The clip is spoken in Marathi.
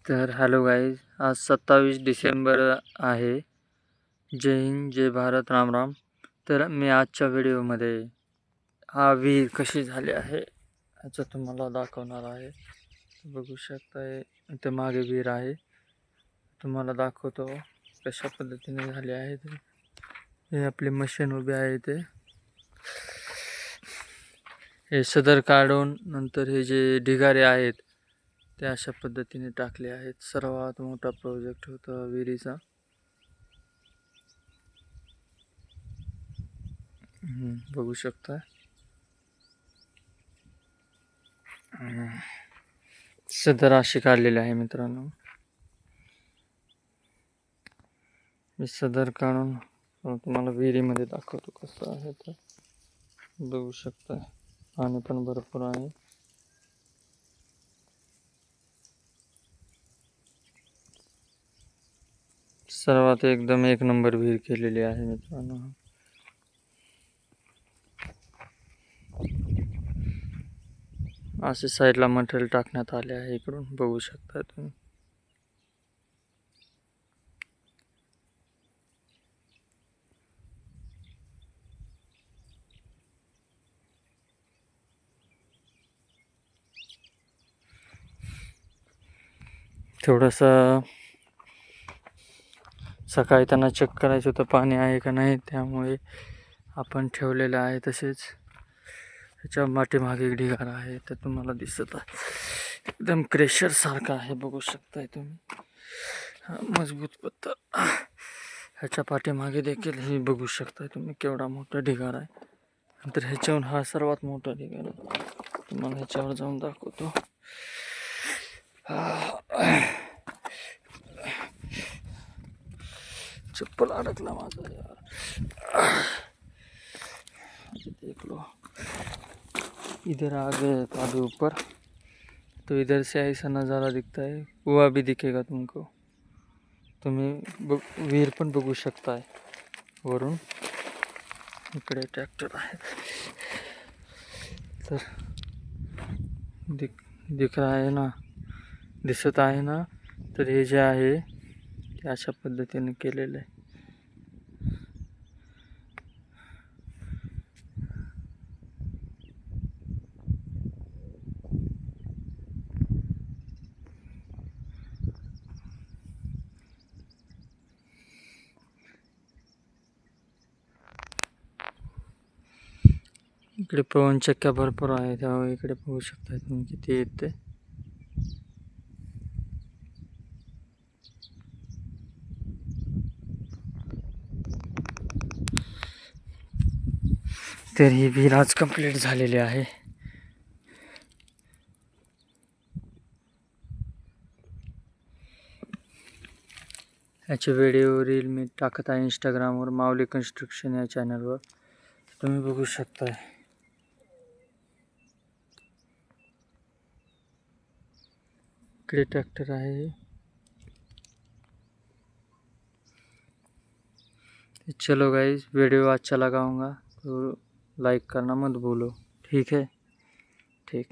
तर हॅलो गाईज, आज 27 डिसेंबर आहे. जय हिंद, जय भारत, राम राम. तर मी आजच्या व्हिडिओमध्ये हा विहीर कशी झाली आहे याचं तुम्हाला दाखवणार आहे. बघू शकताय इथे मागे विहीर आहे, तुम्हाला दाखवतो कशा पद्धतीने झाले आहे. हे आपले मशीन उभे आहे, हे सदर काढून नंतर हे जे ढिगारे आहेत ते अशा पद्धतीने टाकले आहेत. सर्वात मोठा प्रोजेक्ट होता विहिरीचा. बघू शकता सदर अशी काढलेले आहे मित्रांनो. मी सदर काढून तुम्हाला विहिरीमध्ये दाखवतो कसं आहे. तर बघू शकता पाणी पण भरपूर आहे. सर्वात एकदम एक नंबर विहीर केलेली आहे मित्रांनो. असे साईडला मटेरियल टाकण्यात आले आहे. इकडून बघू शकता तुम्ही. थोडंसं सकाळी त्यांना चेक करायचं होतं पाणी आहे का नाही, त्यामुळे आपण ठेवलेलं आहे. तसेच ह्याच्या पाठीमागे एक ढिगारा आहे, तर तुम्हाला दिसत आहे एकदम क्रेशर सारखा आहे. बघू शकताय तुम्ही, मजबूत पत्थर. ह्याच्या पाठीमागे देखील हे बघू शकताय तुम्ही केवढा मोठा ढिगारा आहे. नंतर ह्याच्याहून हा सर्वात मोठा ढिगारा, तुम्हाला ह्याच्यावर जाऊन दाखवतो. चप्पल अडकला माझा यार. देख लो, इधर आ गए अभी ऊपर, तो इधर से ऐसा नज़ारा दिखता है. कुआं भी दिखेगा तुमको. तुम्ही विहीर पण बघू शकताय वरून. इकडे ट्रॅक्टर आहे. तर दिख रहा है ना, दिसत आहे ना. तर हे जे आहे ते अशा पद्धतीने केलेलं आहे. इकडे पवन चक्क्या भरपूर आहे, त्यामुळे इकडे बघू शकता तुम्ही किती येते. तर ही विहीर आज कंप्लीट झालेली आहे. याचे व्हिडिओ रील मी टाकत आहे इंस्टाग्रामवर, माऊली कन्स्ट्रक्शन या चॅनलवर. तुम्ही बघू शकताय. इकडे ट्रॅक्टर आहे. चलो गाइस, वीडियो अच्छा लगा होगा तो लाइक करना मत भूलो. ठीक है, ठीक.